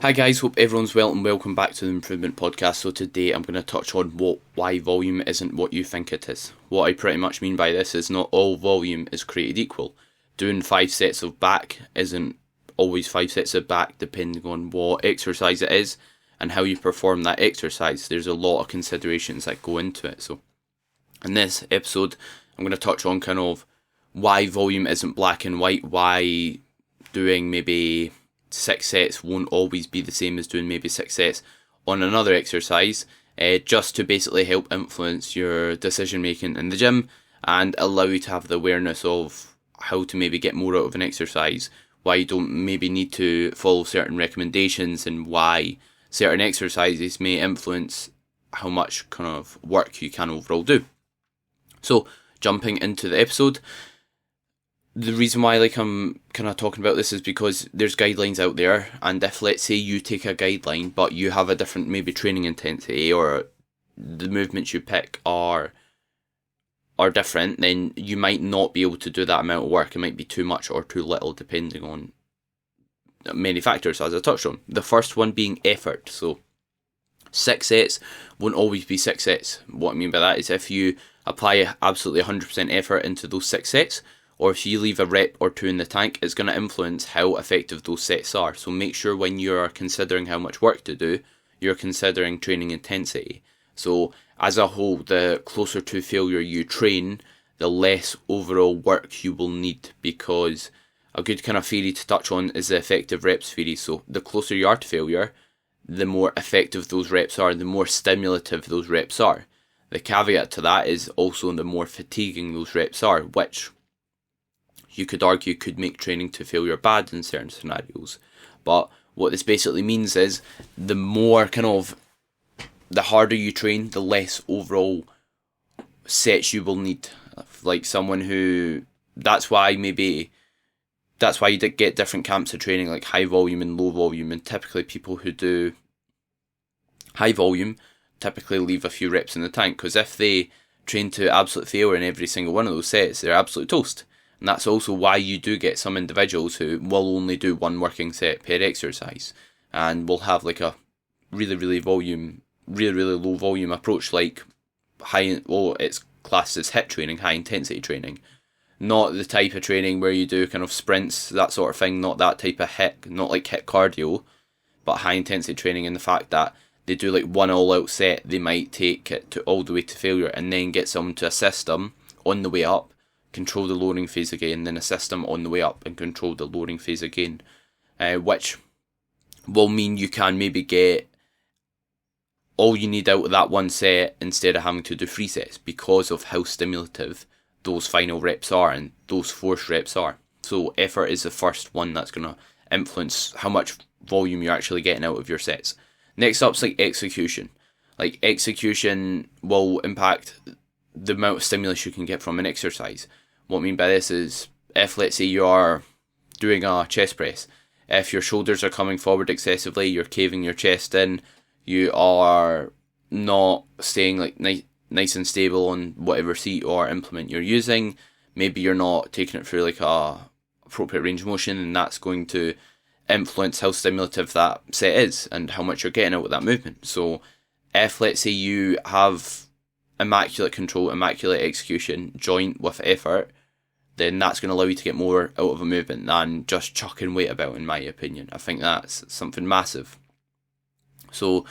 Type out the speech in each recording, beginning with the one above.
Hi guys, hope everyone's well and welcome back to the Improvement Podcast. So today I'm going to touch on why volume isn't what you think it is. What I pretty much mean by this is not all volume is created equal. Doing 5 sets of back isn't always 5 sets of back depending on what exercise it is and how you perform that exercise. There's a lot of considerations that go into it. So in this episode I'm going to touch on kind of why volume isn't black and white, why doing maybe 6 sets won't always be the same as doing maybe 6 sets on another exercise, just to basically help influence your decision making in the gym and allow you to have the awareness of how to maybe get more out of an exercise, why you don't maybe need to follow certain recommendations, and why certain exercises may influence how much kind of work you can overall do. So jumping into the episode, the reason why I'm kind of talking about this is because there's guidelines out there, and if let's say you take a guideline but you have a different maybe training intensity or the movements you pick are different, then you might not be able to do that amount of work. It might be too much or too little depending on many factors, as I touched on. The first one being effort. So 6 sets won't always be 6 sets. What I mean by that is if you apply absolutely 100% effort into those 6 sets, or if you leave a rep or two in the tank, it's going to influence how effective those sets are. So make sure when you're considering how much work to do, you're considering training intensity. So as a whole, the closer to failure you train, the less overall work you will need, because a good kind of theory to touch on is the effective reps theory. So the closer you are to failure, the more effective those reps are, the more stimulative those reps are. The caveat to that is also the more fatiguing those reps are, which you could argue could make training to failure bad in certain scenarios. But what this basically means is the harder you train, the less overall sets you will need. Like someone who, that's why you get different camps of training, like high volume and low volume, and typically people who do high volume typically leave a few reps in the tank, because if they train to absolute failure in every single one of those sets, they're absolute toast. And that's also why you do get some individuals who will only do one working set per exercise and will have like a really low volume approach, like it's classed as HIIT training, high intensity training. Not the type of training where you do kind of sprints, that sort of thing, not that type of HIIT, not like HIIT cardio, but high intensity training in the fact that they do like one all out set, they might take it to all the way to failure and then get someone to assist them on the way up, control the loading phase again, then assist them on the way up and control the loading phase again, which will mean you can maybe get all you need out of that one set instead of having to do 3 sets, because of how stimulative those final reps are and those force reps are. So effort is the first one that's going to influence how much volume you're actually getting out of your sets. Next up's like execution. Like execution will impact the amount of stimulus you can get from an exercise. What I mean by this is, if let's say you are doing a chest press, if your shoulders are coming forward excessively, you're caving your chest in, you are not staying like nice and stable on whatever seat or implement you're using, maybe you're not taking it through like a appropriate range of motion, and that's going to influence how stimulative that set is and how much you're getting out of that movement. So if let's say you have immaculate control, immaculate execution, joint with effort, then that's going to allow you to get more out of a movement than just chucking weight about, in my opinion. I think that's something massive. So,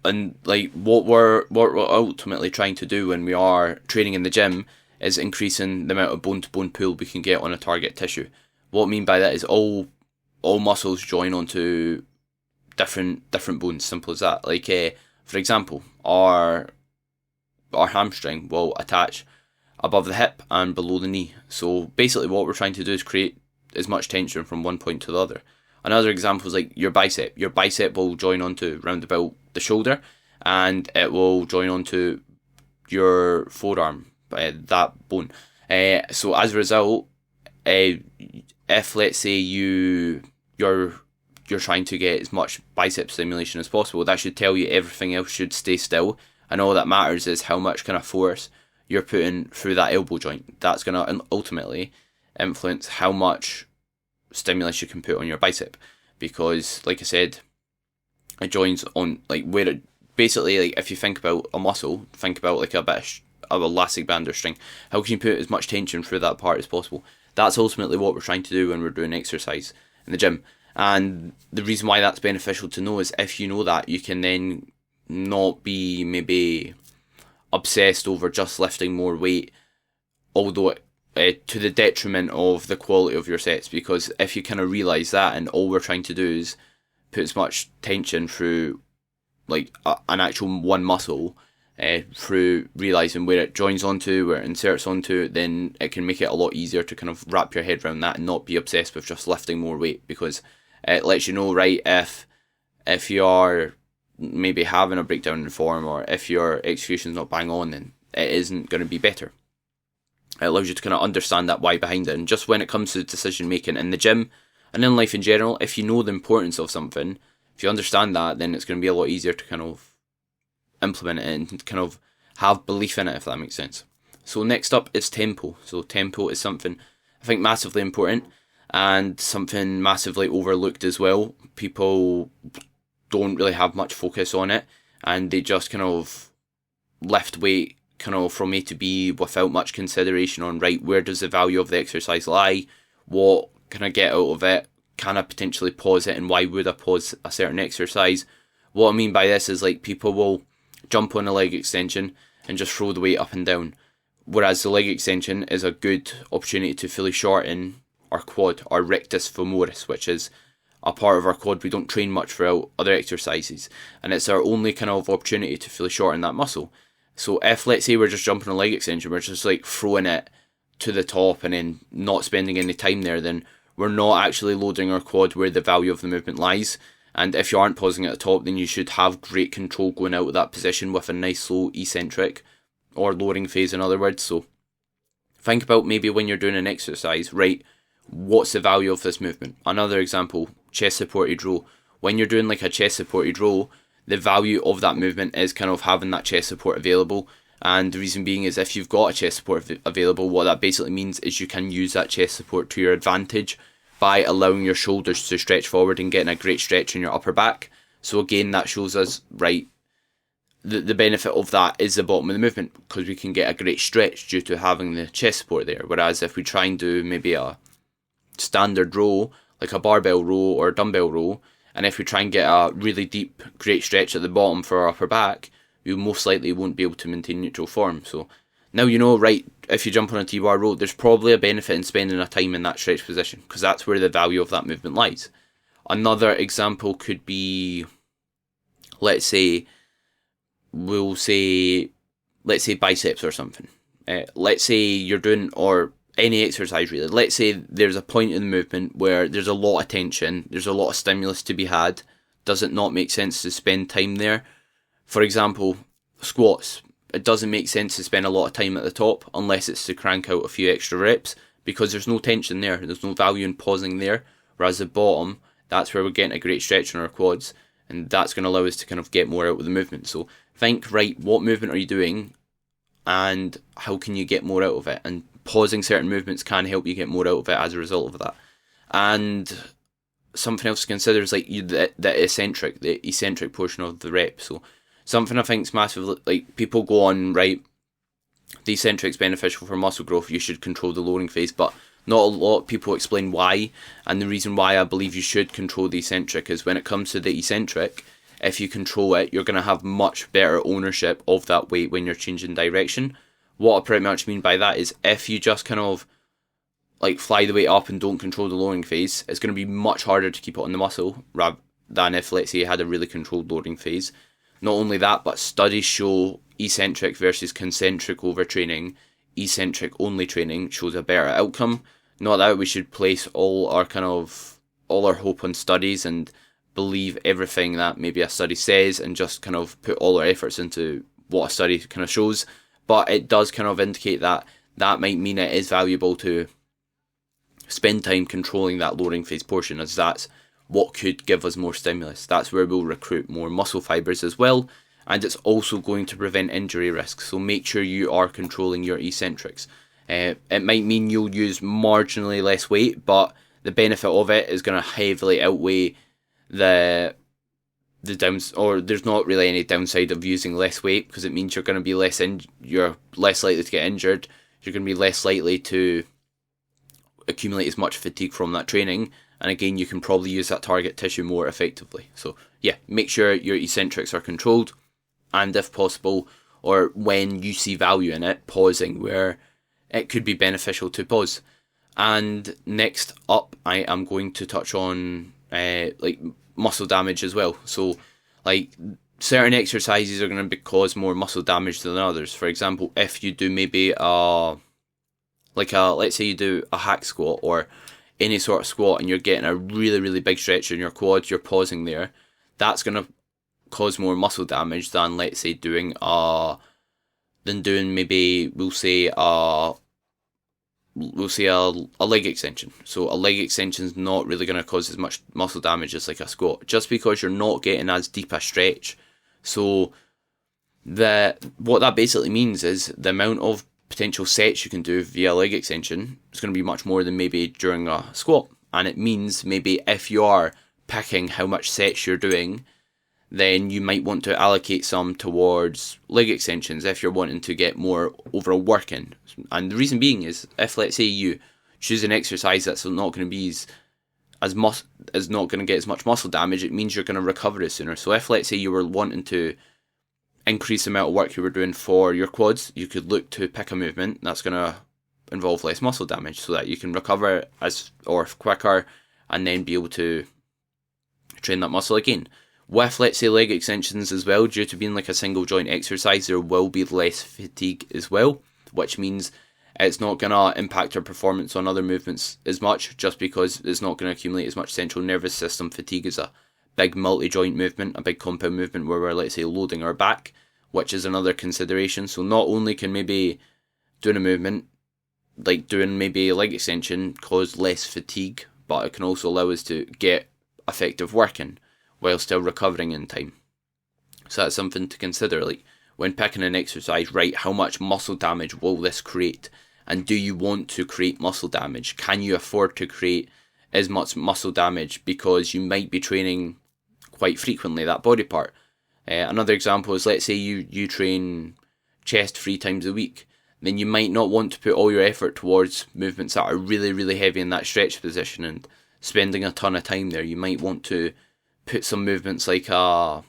and like what we're ultimately trying to do when we are training in the gym is increasing the amount of bone-to-bone pull we can get on a target tissue. What I mean by that is all muscles join onto different bones, simple as that. Like for example, our hamstring will attach above the hip and below the knee. So basically what we're trying to do is create as much tension from one point to the other. Another example is like your bicep. Your bicep will join onto round about the shoulder, and it will join onto your forearm, that bone. So as a result, if let's say you're trying to get as much bicep stimulation as possible, that should tell you everything else should stay still, and all that matters is how much kind of force you're putting through that elbow joint. That's going to ultimately influence how much stimulus you can put on your bicep, because like I said, it joins on like where it basically, like if you think about a muscle, think about like a bit of elastic band or string. How can you put as much tension through that part as possible? That's ultimately what we're trying to do when we're doing exercise in the gym. And the reason why that's beneficial to know is if you know that, you can then not be maybe obsessed over just lifting more weight, although to the detriment of the quality of your sets. Because if you kind of realise that, and all we're trying to do is put as much tension through like an actual one muscle, through realising where it joins onto, where it inserts onto, then it can make it a lot easier to kind of wrap your head around that and not be obsessed with just lifting more weight, because it lets you know, right, if you are maybe having a breakdown in form, or if your execution's not bang on, then it isn't going to be better. It allows you to kind of understand that why behind it. And just when it comes to decision making in the gym and in life in general, if you know the importance of something, if you understand that, then it's going to be a lot easier to kind of implement it and kind of have belief in it, if that makes sense. So next up is tempo. So tempo is something I think massively important and something massively overlooked as well. People don't really have much focus on it, and they just kind of lift weight kind of from A to B without much consideration on, right, where does the value of the exercise lie? What can I get out of it? Can I potentially pause it, and why would I pause a certain exercise? What I mean by this is, like, people will jump on a leg extension and just throw the weight up and down, whereas the leg extension is a good opportunity to fully shorten our quad, our rectus femoris, which is a part of our quad we don't train much throughout other exercises, and it's our only kind of opportunity to fully shorten that muscle. So if, let's say, we're just jumping a leg extension, we're just like throwing it to the top and then not spending any time there, then we're not actually loading our quad where the value of the movement lies. And if you aren't pausing at the top, then you should have great control going out of that position with a nice slow eccentric, or lowering phase in other words. So think about maybe when you're doing an exercise, right, what's the value of this movement? Another example, chest supported row. When you're doing like a chest supported row, the value of that movement is kind of having that chest support available. And the reason being is, if you've got a chest support available, what that basically means is you can use that chest support to your advantage by allowing your shoulders to stretch forward and getting a great stretch in your upper back. So again, that shows us, right, the benefit of that is the bottom of the movement, because we can get a great stretch due to having the chest support there. Whereas if we try and do maybe a standard row, like a barbell row or a dumbbell row, and if we try and get a really deep, great stretch at the bottom for our upper back, we most likely won't be able to maintain neutral form. So now you know, right, if you jump on a T-bar row, there's probably a benefit in spending a time in that stretch position, because that's where the value of that movement lies. Another example could be, let's say biceps or something. Let's say you're doing, or any exercise really, let's say there's a point in the movement where there's a lot of tension, there's a lot of stimulus to be had. Does it not make sense to spend time there? For example, squats. It doesn't make sense to spend a lot of time at the top unless it's to crank out a few extra reps, because there's no tension there, there's no value in pausing there. Whereas the bottom, that's where we're getting a great stretch in our quads, and that's going to allow us to kind of get more out of the movement. So think, right, what movement are you doing and how can you get more out of it? And pausing certain movements can help you get more out of it as a result of that. And something else to consider is like the eccentric portion of the rep. So something I think is massive, like people go on, right, the eccentric's beneficial for muscle growth, you should control the lowering phase, but not a lot of people explain why. And the reason why I believe you should control the eccentric is, when it comes to the eccentric, if you control it, you're going to have much better ownership of that weight when you're changing direction. What I pretty much mean by that is, if you just kind of like fly the weight up and don't control the lowering phase, it's going to be much harder to keep it on the muscle rather than if, let's say, you had a really controlled lowering phase. Not only that, but studies show eccentric versus concentric overtraining, eccentric only training shows a better outcome. Not that we should place all our hope on studies and believe everything that maybe a study says and just kind of put all our efforts into what a study kind of shows, but it does kind of indicate that might mean it is valuable to spend time controlling that lowering phase portion, as that's what could give us more stimulus. That's where we'll recruit more muscle fibers as well, and it's also going to prevent injury risks. So make sure you are controlling your eccentrics. It might mean you'll use marginally less weight, but the benefit of it is going to heavily outweigh the there's not really any downside of using less weight, because it means you're going to be you're less likely to get injured. You're going to be less likely to accumulate as much fatigue from that training, and again, you can probably use that target tissue more effectively. So yeah, make sure your eccentrics are controlled, and if possible, or when you see value in it, pausing where it could be beneficial to pause. And next up, I am going to touch on like muscle damage as well. So like certain exercises are going to cause more muscle damage than others. For example, if you do maybe let's say you do a hack squat or any sort of squat, and you're getting a really, really big stretch in your quads, you're pausing there, that's going to cause more muscle damage than, let's say, doing maybe, we'll say a leg extension. So a leg extension is not really going to cause as much muscle damage as like a squat, just because you're not getting as deep a stretch. So what that basically means is the amount of potential sets you can do via leg extension is going to be much more than maybe during a squat. And it means maybe if you are picking how much sets you're doing, then you might want to allocate some towards leg extensions if you're wanting to get more overall work in. And the reason being is, if let's say you choose an exercise that's not going to be not going to get as much muscle damage, it means you're going to recover it sooner. So if let's say you were wanting to increase the amount of work you were doing for your quads, you could look to pick a movement that's going to involve less muscle damage, so that you can recover quicker, and then be able to train that muscle again. With, let's say, leg extensions as well, due to being like a single joint exercise, there will be less fatigue as well, which means it's not going to impact your performance on other movements as much, just because it's not going to accumulate as much central nervous system fatigue as a big multi-joint movement, a big compound movement where we're, let's say, loading our back, which is another consideration. So not only can maybe doing a movement, like doing maybe a leg extension, cause less fatigue, but it can also allow us to get effective working while still recovering in time. So that's something to consider, like when picking an exercise, right, how much muscle damage will this create? And do you want to create muscle damage? Can you afford to create as much muscle damage, because you might be training quite frequently that body part? Another example is, let's say you train chest 3 times a week, then you might not want to put all your effort towards movements that are really, really heavy in that stretch position and spending a ton of time there. You might want to put some movements like a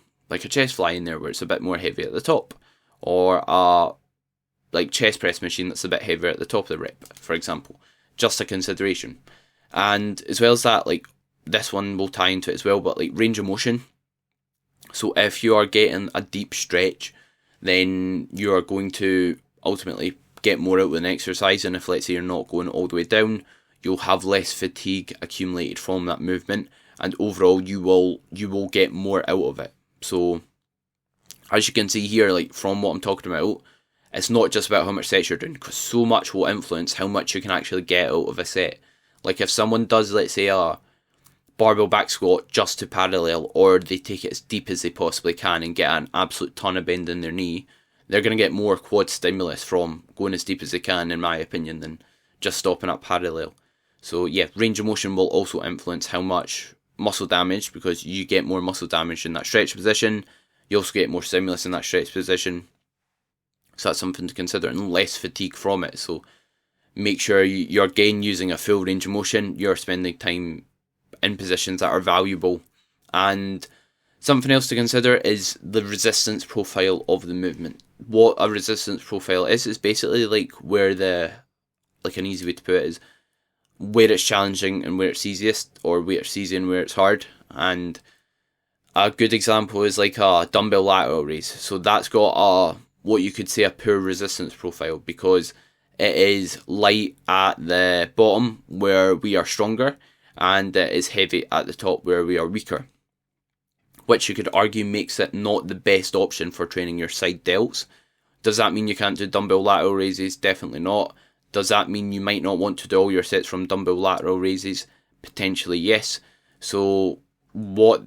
chest fly in there, where it's a bit more heavy at the top, or a like chest press machine that's a bit heavier at the top of the rep, for example. Just a consideration. And as well as that, like this one will tie into it as well, but like range of motion. So if you are getting a deep stretch, then you are going to ultimately get more out of an exercise. And if, let's say, you're not going all the way down, you'll have less fatigue accumulated from that movement, and overall you will get more out of it. So as you can see here, like from what I'm talking about, it's not just about how much sets you're doing, because so much will influence how much you can actually get out of a set. Like if someone does, let's say, a barbell back squat just to parallel, or they take it as deep as they possibly can and get an absolute ton of bend in their knee, they're going to get more quad stimulus from going as deep as they can, in my opinion, than just stopping at parallel. So yeah, range of motion will also influence how much muscle damage, because you get more muscle damage in that stretch position. You also get more stimulus in that stretch position. So that's something to consider, and less fatigue from it. So make sure you're again using a full range of motion. You're spending time in positions that are valuable. And something else to consider is the resistance profile of the movement. What a resistance profile is basically like an easy way to put it is where it's challenging and where it's easiest, or where it's easy and where it's hard. And a good example is like a dumbbell lateral raise. So that's got what you could say a poor resistance profile, because it is light at the bottom where we are stronger, and it is heavy at the top where we are weaker, which you could argue makes it not the best option for training your side delts. Does that mean you can't do dumbbell lateral raises? Definitely not. Does that mean you might not want to do all your sets from dumbbell lateral raises? Potentially yes. So what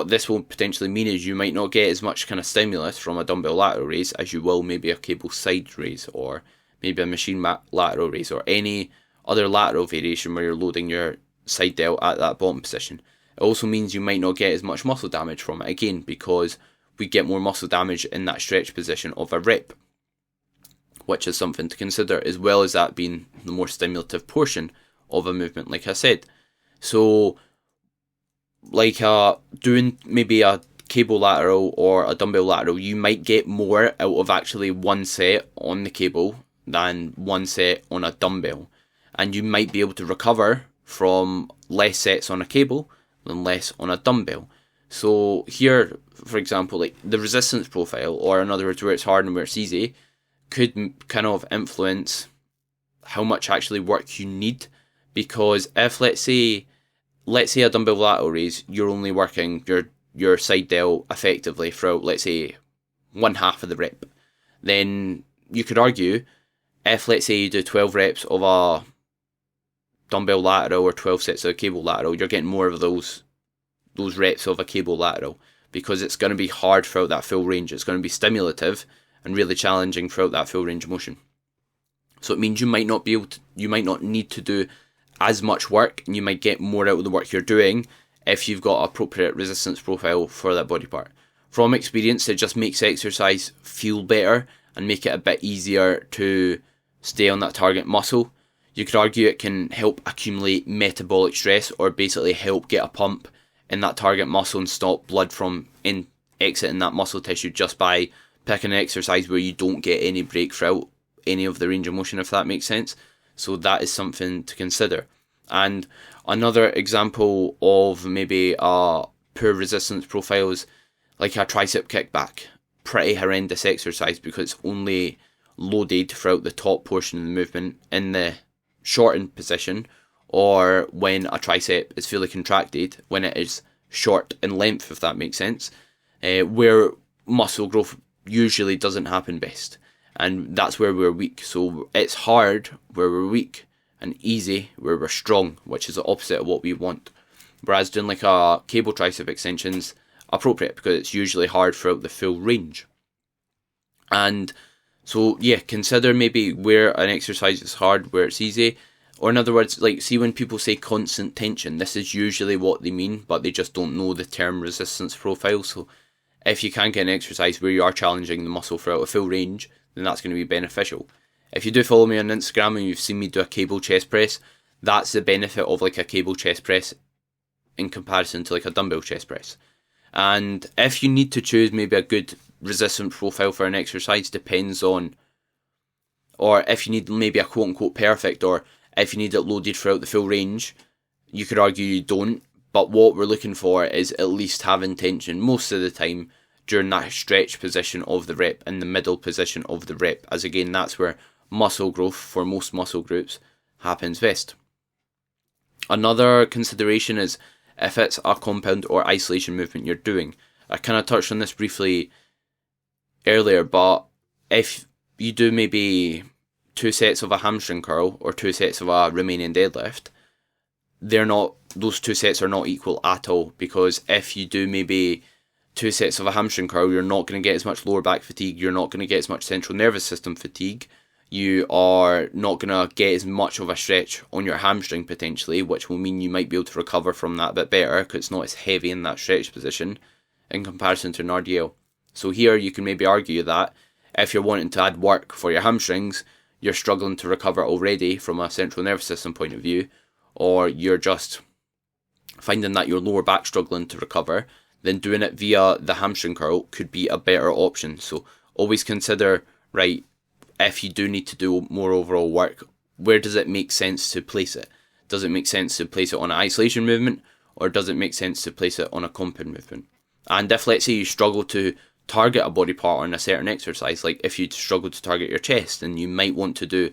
this will potentially mean is you might not get as much kind of stimulus from a dumbbell lateral raise as you will maybe a cable side raise, or maybe a machine lateral raise, or any other lateral variation where you're loading your side delt at that bottom position. It also means you might not get as much muscle damage from it, again, because we get more muscle damage in that stretch position of a rep, which is something to consider, as well as that being the more stimulative portion of a movement, like I said. So, like doing maybe a cable lateral or a dumbbell lateral, you might get more out of actually one set on the cable than one set on a dumbbell. And you might be able to recover from less sets on a cable than less on a dumbbell. So here, for example, like the resistance profile, or in other words, where it's hard and where it's easy, could kind of influence how much actually work you need. Because if, let's say a dumbbell lateral raise, you're only working your side delt effectively throughout, let's say, 1/2 of the rep, then you could argue, if let's say you do 12 reps of a dumbbell lateral or 12 sets of a cable lateral, you're getting more of those reps of a cable lateral, because it's going to be hard throughout that full range. It's going to be stimulative and really challenging throughout that full range of motion. So it means you might not need to do as much work, and you might get more out of the work you're doing if you've got appropriate resistance profile for that body part. From experience, it just makes exercise feel better and make it a bit easier to stay on that target muscle. You could argue it can help accumulate metabolic stress, or basically help get a pump in that target muscle and stop blood from exiting that muscle tissue, just by picking an exercise where you don't get any break throughout any of the range of motion, if that makes sense. So that is something to consider. And another example of maybe a poor resistance profile is like a tricep kickback. Pretty horrendous exercise, because it's only loaded throughout the top portion of the movement in the shortened position, or when a tricep is fully contracted, when it is short in length, if that makes sense, where muscle growth usually doesn't happen best. And that's where we're weak. So it's hard where we're weak, and easy where we're strong, which is the opposite of what we want. Whereas doing like a cable tricep extension's appropriate, because it's usually hard throughout the full range. And so yeah, consider maybe where an exercise is hard, where it's easy. Or in other words, like, see when people say constant tension, this is usually what they mean, but they just don't know the term resistance profile. So if you can get an exercise where you are challenging the muscle throughout a full range, then that's going to be beneficial. If you do follow me on Instagram and you've seen me do a cable chest press, that's the benefit of like a cable chest press in comparison to like a dumbbell chest press. And if you need to choose maybe a good resistance profile for an exercise, depends on, or if you need maybe a quote unquote perfect, or if you need it loaded throughout the full range, you could argue you don't. But what we're looking for is at least having tension most of the time during that stretch position of the rep, in the middle position of the rep, as again, that's where muscle growth for most muscle groups happens best. Another consideration is if it's a compound or isolation movement you're doing. I kind of touched on this briefly earlier, but if you do maybe 2 sets of a hamstring curl or 2 sets of a Romanian deadlift, those 2 sets are not equal at all, because if you do maybe 2 sets of a hamstring curl, you're not going to get as much lower back fatigue, you're not going to get as much central nervous system fatigue, you are not going to get as much of a stretch on your hamstring potentially, which will mean you might be able to recover from that a bit better, because it's not as heavy in that stretch position in comparison to an RDL. So here you can maybe argue that if you're wanting to add work for your hamstrings, you're struggling to recover already from a central nervous system point of view, or you're just finding that your lower back struggling to recover, then doing it via the hamstring curl could be a better option. So always consider, right, if you do need to do more overall work, where does it make sense to place it? Does it make sense to place it on an isolation movement, or does it make sense to place it on a compound movement? And if, let's say, you struggle to target a body part on a certain exercise, like if you struggle to target your chest, then you might want to do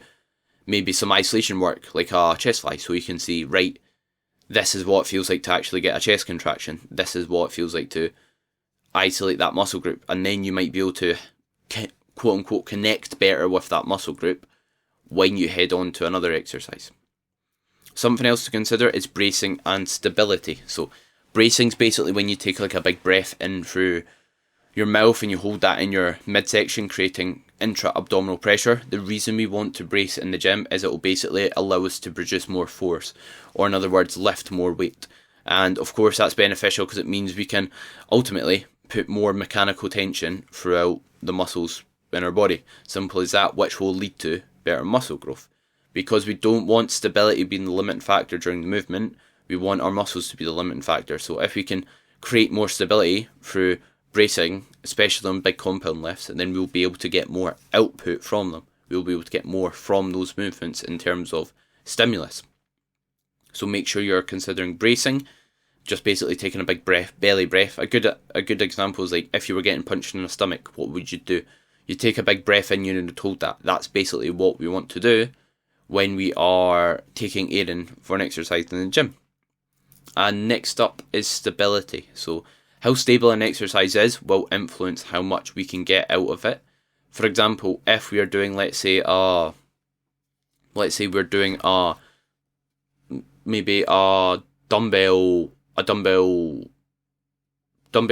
maybe some isolation work, like a chest fly, so you can see, right, this is what it feels like to actually get a chest contraction. This is what it feels like to isolate that muscle group. And then you might be able to, quote unquote, connect better with that muscle group when you head on to another exercise. Something else to consider is bracing and stability. So bracing is basically when you take like a big breath in through your mouth and you hold that in your midsection, creating intra-abdominal pressure. The reason we want to brace in the gym is it will basically allow us to produce more force, or in other words, lift more weight. And of course that's beneficial because it means we can ultimately put more mechanical tension throughout the muscles in our body. Simple as that, which will lead to better muscle growth. Because we don't want stability being the limiting factor during the movement, we want our muscles to be the limiting factor. So if we can create more stability through bracing, especially on big compound lifts, and then we'll be able to get more output from them. We'll be able to get more from those movements in terms of stimulus. So make sure you're considering bracing, just basically taking a big breath, belly breath. A good example is like if you were getting punched in the stomach, what would you do? You take a big breath in, you're told that. That's basically what we want to do when we are taking air in for an exercise in the gym. And next up is stability. So how stable an exercise is will influence how much we can get out of it. For example, if we are doing, let's say we're doing maybe a dumbbell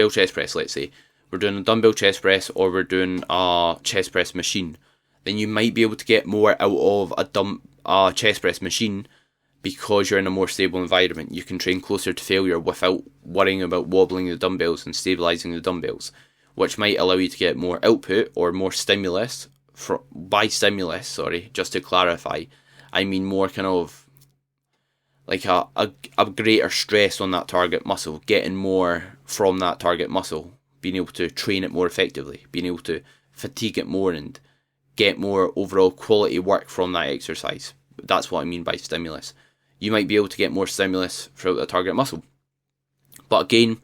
chest press, let's say. We're doing a dumbbell chest press or we're doing a chest press machine. Then you might be able to get more out of a chest press machine because you're in a more stable environment. You can train closer to failure without worrying about wobbling the dumbbells and stabilising the dumbbells, which might allow you to get more output or more stimulus. By stimulus, just to clarify, I mean more kind of like a greater stress on that target muscle, getting more from that target muscle, being able to train it more effectively, being able to fatigue it more and get more overall quality work from that exercise. That's what I mean by stimulus. You might be able to get more stimulus throughout the target muscle. But again,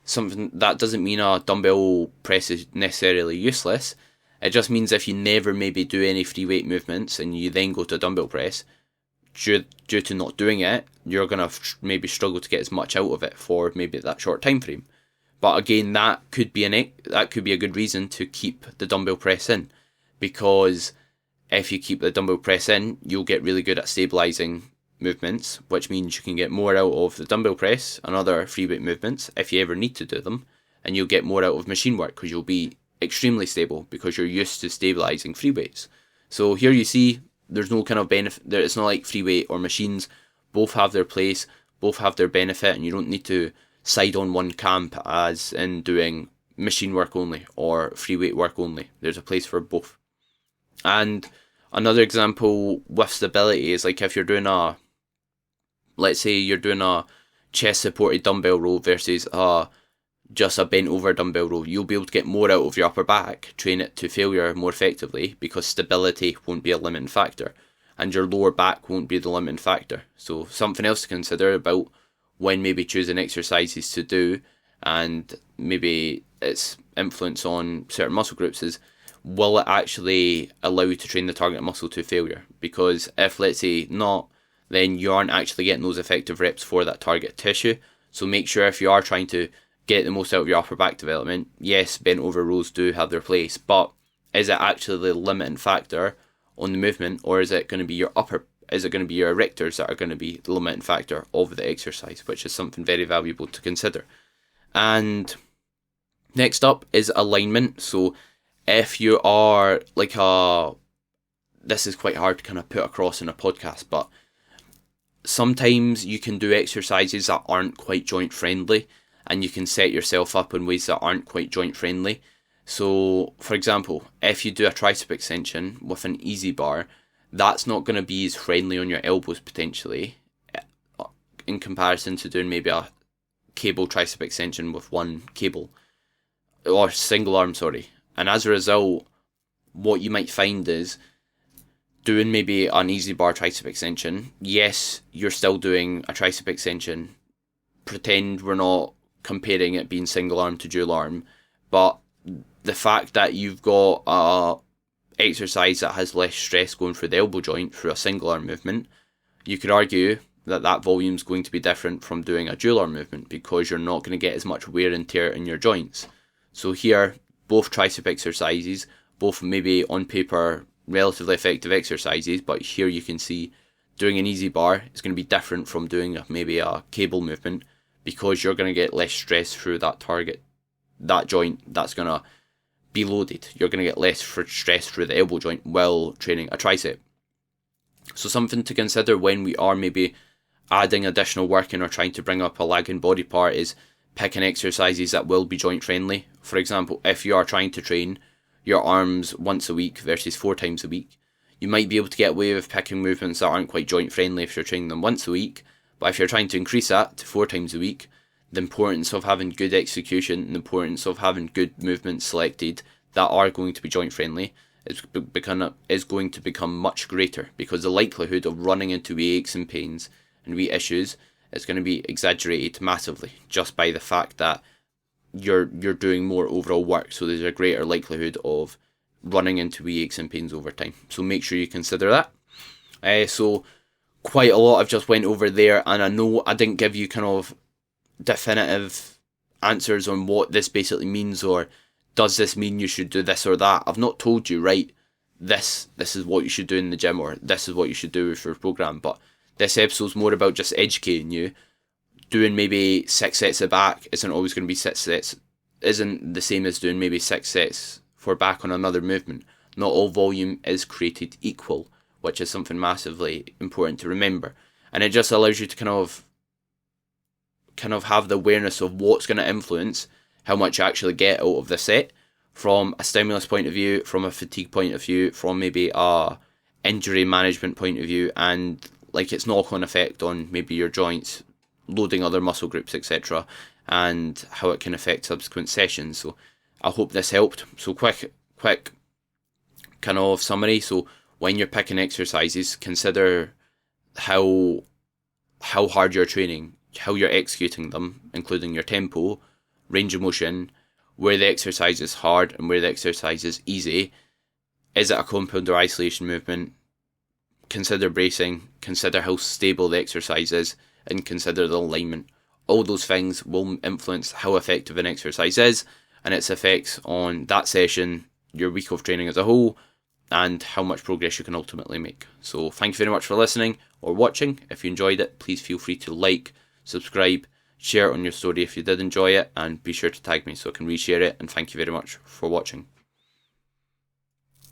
something that doesn't mean a dumbbell press is necessarily useless. It just means if you never maybe do any free weight movements and you then go to a dumbbell press, due to not doing it, you're going to maybe struggle to get as much out of it for maybe that short time frame. But again, that could be a good reason to keep the dumbbell press in, because if you keep the dumbbell press in, you'll get really good at stabilising movements, which means you can get more out of the dumbbell press and other free weight movements if you ever need to do them, and you'll get more out of machine work because you'll be extremely stable because you're used to stabilising free weights. So here you see there's no kind of benefit. It's not like free weight or machines. Both have their place, both have their benefit, and you don't need to side on one camp as in doing machine work only or free weight work only. There's a place for both. And another example with stability is like if you're doing let's say you're doing a chest supported dumbbell row versus just a bent over dumbbell row, you'll be able to get more out of your upper back, train it to failure more effectively because stability won't be a limiting factor and your lower back won't be the limiting factor. So something else to consider about when maybe choosing exercises to do and maybe its influence on certain muscle groups is, will it actually allow you to train the target muscle to failure? Because if, let's say, not, then you aren't actually getting those effective reps for that target tissue. So make sure if you are trying to get the most out of your upper back development, yes, bent over rows do have their place, but is it actually the limiting factor on the movement, or is it going to be your erectors that are going to be the limiting factor of the exercise, which is something very valuable to consider. And next up is alignment. So if you are this is quite hard to kind of put across in a podcast, but sometimes you can do exercises that aren't quite joint friendly and you can set yourself up in ways that aren't quite joint friendly. So for example, if you do a tricep extension with an easy bar, that's not going to be as friendly on your elbows potentially in comparison to doing maybe a cable tricep extension with one cable or single arm, And as a result, what you might find is doing maybe an easy bar tricep extension. Yes, you're still doing a tricep extension. Pretend we're not comparing it being single arm to dual arm, but the fact that you've got a exercise that has less stress going through the elbow joint through a single arm movement, you could argue that volume is going to be different from doing a dual arm movement because you're not going to get as much wear and tear in your joints. So here, both tricep exercises, both maybe on paper relatively effective exercises, but here you can see doing an easy bar is going to be different from doing maybe a cable movement because you're going to get less stress through that target, that joint that's going to be loaded. You're going to get less stress through the elbow joint while training a tricep. So something to consider when we are maybe adding additional working or trying to bring up a lagging body part is picking exercises that will be joint friendly. For example, if you are trying to train your arms once a week versus 4 times a week, you might be able to get away with picking movements that aren't quite joint friendly if you're training them once a week. But if you're trying to increase that to 4 times a week, the importance of having good execution and the importance of having good movements selected that are going to be joint friendly is going to become much greater, because the likelihood of running into wee aches and pains and wee issues is going to be exaggerated massively just by the fact that you're doing more overall work. So there's a greater likelihood of running into wee aches and pains over time. So make sure you consider that. So quite a lot I've just went over there, and I know I didn't give you kind of definitive answers on what this basically means, or does this mean you should do this or that. I've not told you, right, this is what you should do in the gym, or this is what you should do with your program. But this episode's more about just educating you. Doing maybe 6 sets of back isn't always going to be 6 sets, isn't the same as doing maybe 6 sets for back on another movement. Not all volume is created equal, which is something massively important to remember. And it just allows you to kind of have the awareness of what's going to influence how much you actually get out of the set, from a stimulus point of view, from a fatigue point of view, from maybe a injury management point of view, and like its knock-on effect on maybe your joints, loading other muscle groups, etc., and how it can affect subsequent sessions. So I hope this helped. So quick kind of summary. So when you're picking exercises, consider how hard you're training, how you're executing them, including your tempo, range of motion, where the exercise is hard and where the exercise is easy. Is it a compound or isolation movement? Consider bracing, consider how stable the exercise is, and consider the alignment. All those things will influence how effective an exercise is and its effects on that session, your week of training as a whole, and how much progress you can ultimately make. So thank you very much for listening or watching. If you enjoyed it, please feel free to like, subscribe, share it on your story if you did enjoy it, and be sure to tag me so I can reshare it. And thank you very much for watching.